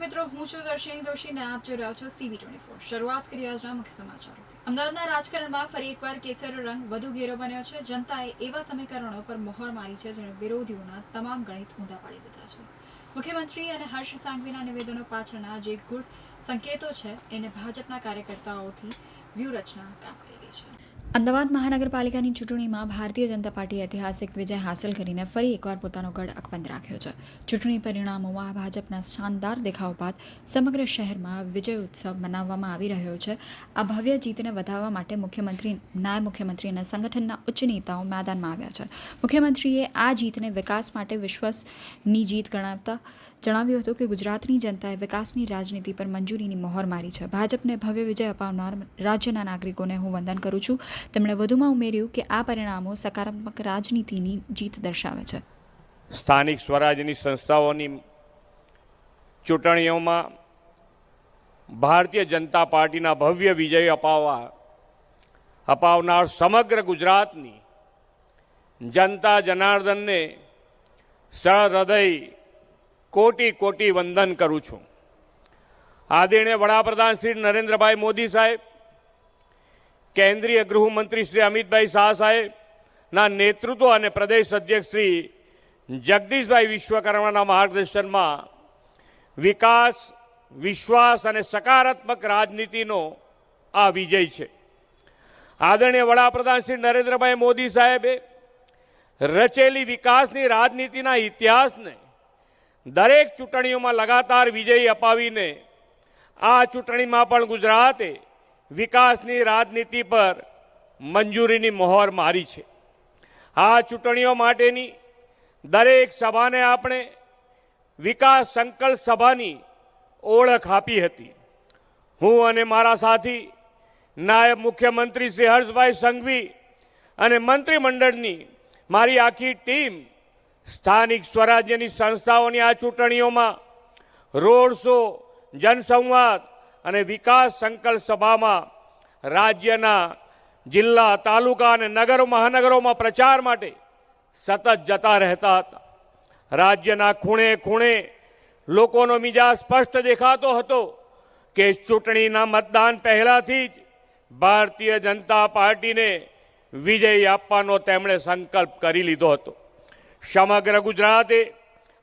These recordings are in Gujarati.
મિત્રો, હું છું દર્શિની દોશી ને આપ જોઈ રહ્યા છો CV24। શરૂઆત કરીએ આજના મુખ્ય સમાચારોથી। અમદાવાદના રાજકારણમાં ફરી એકવાર કેસરીયો રંગ વધુ ઘેરો બન્યો છે। જનતાએ એવા સમીકરણો પર મહોર મારી છે જેણે વિરોધીઓના તમામ ગણિત ઊંધા પાડી દીધા છે। મુખ્યમંત્રી અને હર્ષ સાંઘવીના નિવેદનો પાછળના જે ગૂઢ સંકેતો છે એને ભાજપના કાર્યકર્તાઓથી વ્યૂહરચના કામ કરી ગઈ છે। અમદાવાદ મહાનગરપાલિકાની ચૂંટણીમાં ભારતીય જનતા પાર્ટીએ ઐતિહાસિક વિજય હાંસલ કરીને ફરી એકવાર પોતાનો ગઢ અકબંધ રાખ્યો છે। ચૂંટણી પરિણામોમાં ભાજપના શાનદાર દેખાવ બાદ સમગ્ર શહેરમાં વિજય ઉત્સવ મનાવવામાં આવી રહ્યો છે। આ ભવ્ય જીતને વધારવા માટે મુખ્યમંત્રી, નાયબ મુખ્યમંત્રી અને સંગઠનના ઉચ્ચ નેતાઓ મેદાનમાં આવ્યા છે। મુખ્યમંત્રીએ આ જીતને વિકાસ માટે વિશ્વાસની જીત ગણાવતા જણાવ્યું હતું કે ગુજરાતની જનતાએ વિકાસની રાજનીતિ પર મંજૂરીની મહોર મારી છે। ભાજપને ભવ્ય વિજય અપાવનાર રાજ્યના નાગરિકોને હું વંદન કરું છું। તેમણે વધુમાં ઉમેર્યું કે આ પરિણામો સકારાત્મક રાજનીતિની જીત દર્શાવે છે। સ્થાનિક સ્વરાજ્યની સંસ્થાઓની ચૂંટણીઓમાં ભારતીય જનતા પાર્ટીના ભવ્ય વિજય અપાવનાર સમગ્ર ગુજરાતની જનતા જનાર્દનને સહૃદય કોટી કોટી વંદન કરું છું। આદરણીય વડાપ્રધાન શ્રી નરેન્દ્રભાઈ મોદી સાહેબ, કેન્દ્રીય ગૃહમંત્રી શ્રી અમિતભાઈ શાહ સાહેબના નેતૃત્વ અને પ્રદેશ અધ્યક્ષ શ્રી જગદીશભાઈ વિશ્વકર્માના માર્ગદર્શનમાં વિકાસ, વિશ્વાસ અને સકારાત્મક રાજનીતિનો આ વિજય છે। આદરણીય વડાપ્રધાન શ્રી નરેન્દ્રભાઈ મોદી સાહેબે રચેલી વિકાસની રાજનીતિના ઇતિહાસને દરેક ચૂંટણીઓમાં લગાતાર વિજય અપાવીને આ ચૂંટણીમાં પણ ગુજરાતે વિકાસની રાજનીતિ પર મંજૂરીની મહોર મારી છે। આ ચૂંટણીઓ માટેની દરેક સભાને આપણે વિકાસ સંકલ્પ સભાની ઓળખ આપી હતી। હું અને મારા સાથી નાયબ મુખ્યમંત્રી શ્રી હર્ષભાઈ સંઘવી અને મંત્રીમંડળની મારી આખી ટીમ સ્થાનિક સ્વરાજ્યની સંસ્થાઓની આ ચૂંટણીઓમાં રોડ શો, જનસંવાદ અને વિકાસ સંકલ્પ સભામાં રાજ્યના જિલ્લા, તાલુકા અને નગરો, મહાનગરોમાં પ્રચાર માટે સતત જતા રહેતા હતા। રાજ્યના ખૂણે ખૂણે લોકોનો મિજાજ સ્પષ્ટ દેખાતો હતો કે ચૂંટણીના મતદાન પહેલાથી જ ભારતીય જનતા પાર્ટીને વિજય આપવાનો તેમણે સંકલ્પ કરી લીધો હતો। સમગ્ર ગુજરાતે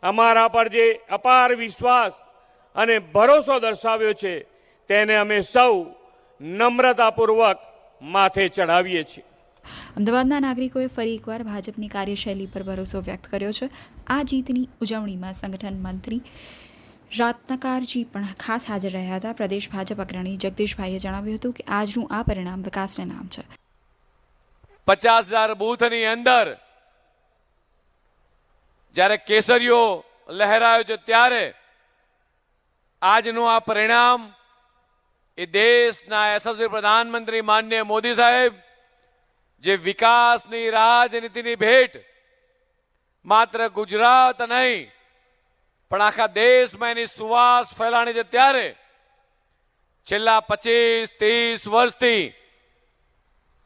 અમારા પર જે અપાર વિશ્વાસ અને ભરોસો દર્શાવ્યો છે તેને અમે સૌ નમ્રતાપૂર્વક માથે ચડાવીએ છીએ। અમદાવાદના નાગરિકોએ ફરી એકવાર ભાજપની કાર્યશૈલી પર ભરોસો વ્યક્ત કર્યો છે। આ જીતની ઉજવણીમાં સંગઠન મંત્રી રાતનકારજી પણ ખાસ હાજર રહ્યા હતા। પ્રદેશ ભાજપ અગ્રણી જગદીશભાઈએ જણાવ્યું હતું કે આજનું આ પરિણામ વિકાસને નામ છે। 50,000 બૂથની અંદર જ્યારે કેસરીયો લહેરાયો છે ત્યારે આજનું આ પરિણામ એ દેશના યશસ્વી પ્રધાનમંત્રી માનનીય મોદી સાહેબ જે વિકાસની રાજનીતિની ભેટ માત્ર ગુજરાત નહીં પણ આખા દેશમાં એની સુવાસ ફેલાણી છે ત્યારે છેલ્લા 25-30 વર્ષથી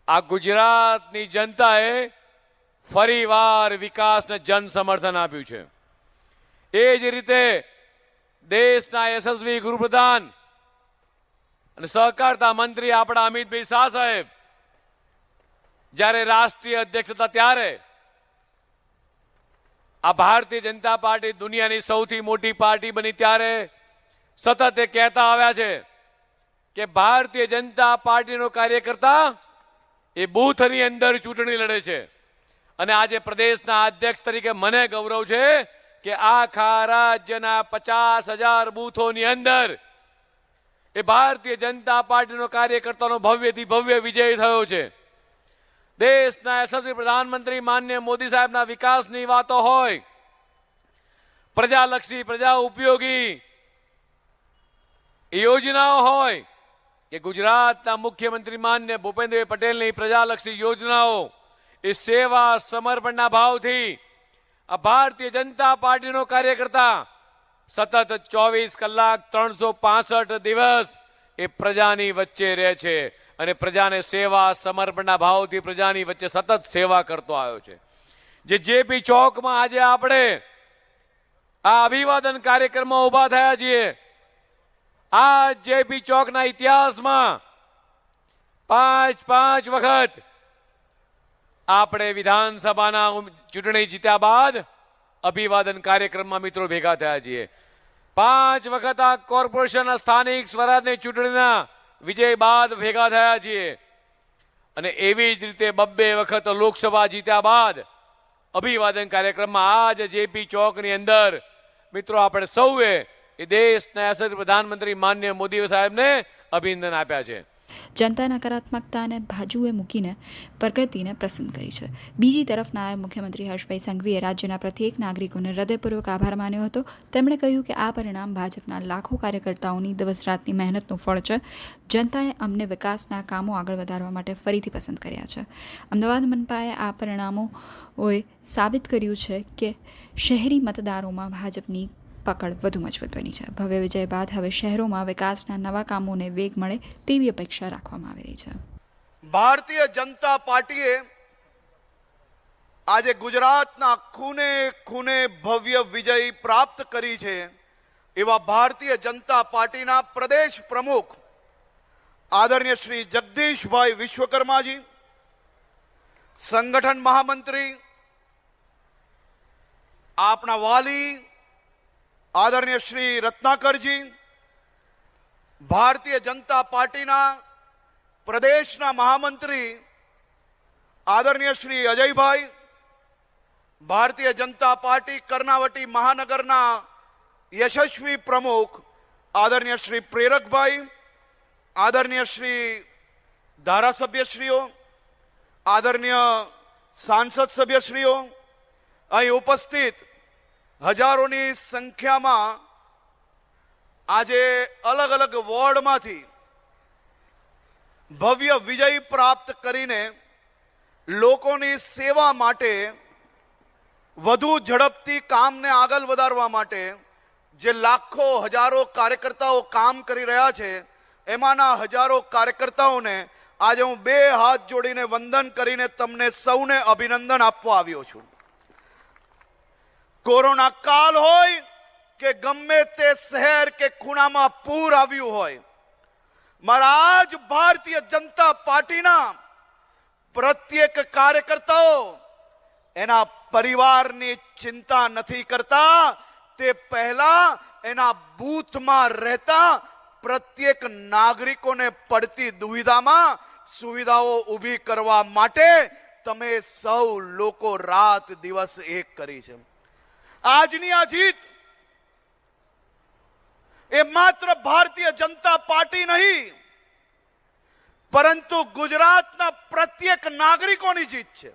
આ ગુજરાતની જનતાએ ફરીવાર વિકાસને જન સમર્થન આપ્યું છે। એ જ રીતે દેશના યશસ્વી ગૃહપ્રધાન અને સહકારતા મંત્રી આપણા અમિતભાઈ શાહ સાહેબ જ્યારે રાષ્ટ્રીય અધ્યક્ષ હતા ત્યારે આ ભારતીય જનતા પાર્ટી દુનિયાની સૌથી મોટી પાર્ટી બની ત્યારે સતત એ કહેતા આવ્યા છે કે ભારતીય જનતા પાર્ટીનો કાર્યકર્તા એ બૂથની અંદર ચૂંટણી લડે છે। અને આજે પ્રદેશના અધ્યક્ષ તરીકે મને ગૌરવ છે કે આખા રાજ્યના 50,000 બૂથોની અંદર એ ભારતીય જનતા પાર્ટીનો કાર્યકર્તાનો ભવ્યથી ભવ્ય વિજય થયો છે। દેશના યશસ્વી પ્રધાનમંત્રી માનનીય મોદી સાહેબના વિકાસની વાતો હોય, પ્રજાલક્ષી, પ્રજા ઉપયોગી યોજનાઓ હોય કે ગુજરાતના મુખ્યમંત્રી માનનીય ભૂપેન્દ્રભાઈ પટેલની પ્રજાલક્ષી યોજનાઓ એ સેવા સમર્પણના ભાવથી આ ભારતીય જનતા પાર્ટીનો કાર્યકર્તા સતત 24 કલાક 365 દિવસ એ પ્રજાની વચ્ચે રહે છે અને પ્રજાને સેવા સમર્પણના ભાવથી પ્રજાની વચ્ચે સતત સેવા કરતો આવ્યો છે। જે જેપી ચોકમાં આજે આપણે આ અભિવાદન કાર્યક્રમમાં ઉભા થયા છીએ આ જેપી ચોકના ઇતિહાસમાં 5 વખત આપણે વિધાનસભાના ચૂંટણી જીત્યા બાદ અભિવાદન કાર્યક્રમમાં મિત્રો ભેગા થયા છીએ. 5 વખત આ કોર્પોરેશન સ્થાનિક સ્વરાજની ચૂંટણીના વિજય બાદ ભેગા થયા છીએ. અને એવી જ રીતે 2 વખત લોકસભા જીત્યા બાદ અભિવાદન કાર્યક્રમમાં આજ જેપી ચોકની અંદર મિત્રો આપણે સૌએ એ દેશના યશસ્વી પ્રધાનમંત્રી માનનીય મોદી સાહેબને અભિનંદન આપ્યા છે. જનતા નકારાત્મકતાને બાજુએ મૂકીને પ્રગતિને પસંદ કરી છે. બીજી તરફ નાયબ મુખ્યમંત્રી હર્ષભાઈ સંઘવીએ રાજ્યના પ્રત્યેક નાગરિકોને હૃદયપૂર્વક આભાર માન્યો હતો. તેમણે કહ્યું કે આ પરિણામ ભાજપના લાખો કાર્યકર્તાઓની દિવસ રાતની મહેનતનું ફળ છે. જનતાએ અમને વિકાસના કામો આગળ વધારવા માટે ફરીથી પસંદ કર્યા છે. અમદાવાદ મનપાએ આ પરિણામોએ સાબિત કર્યું છે કે શહેરી મતદારોમાં ભાજપની પકડ વધુ મજબૂત બની છે. ભવ્ય વિજય બાદ હવે શહેરોમાં વિકાસના નવા કામોને વેગ મળે તેવી અપેક્ષા રાખવામાં આવી રહી છે. ભારતીય જનતા પાર્ટીએ આજે ગુજરાતના ખૂને ખૂને ભવ્ય વિજય પ્રાપ્ત કરી છે. એવા ભારતીય જનતા પાર્ટીના પ્રદેશ પ્રમુખ આદરણીય શ્રી જગદીશભાઈ વિશ્વકર્માજી, સંગઠન મહામંત્રી આપના વાલી આદરણીય શ્રી રત્નાકરજી, ભારતીય જનતા પાર્ટીના પ્રદેશના મહામંત્રી આદરણીય શ્રી અજયભાઈ, ભારતીય જનતા પાર્ટી કર્ણાવટી મહાનગરના યશસ્વી પ્રમુખ આદરણીય શ્રી પ્રેરકભાઈ, આદરણીય શ્રી ધારાસભ્યશ્રીઓ, આદરણીય સાંસદ સભ્યશ્રીઓ, અહીં ઉપસ્થિત હજારોની સંખ્યામાં આજે અલગ અલગ વોર્ડમાંથી ભવ્ય વિજય પ્રાપ્ત કરીને લોકોની સેવા માટે વધુ ઝડપથી કામને આગળ વધારવા માટે જે લાખો હજારો કાર્યકર્તાઓ કામ કરી રહ્યા છે, એમાંના હજારો કાર્યકર્તાઓને આજે હું 2 હાથ જોડીને વંદન કરીને તમને સૌને અભિનંદન આપવા આવ્યો છું. કોરોના કાળ હોય કે ગમે તે શહેર કે ખૂણામાં પૂર આવ્યું હોય, મારા આજ ભારતીય જનતા પાર્ટીના પ્રત્યેક કાર્યકર્તાઓ એના પરિવારની ચિંતા નથી કરતા. તે પહેલા એના બૂથમાં રહેતા પ્રત્યેક નાગરિકોને પડતી દુવિધામાં સુવિધાઓ ઊભી કરવા માટે તમે સૌ લોકો રાત દિવસ એક કરી છે. આજની આ જીત એ માત્ર ભારતીય જનતા પાર્ટી નહીં પરંતુ ગુજરાતના પ્રત્યેક નાગરિકોની જીત છે.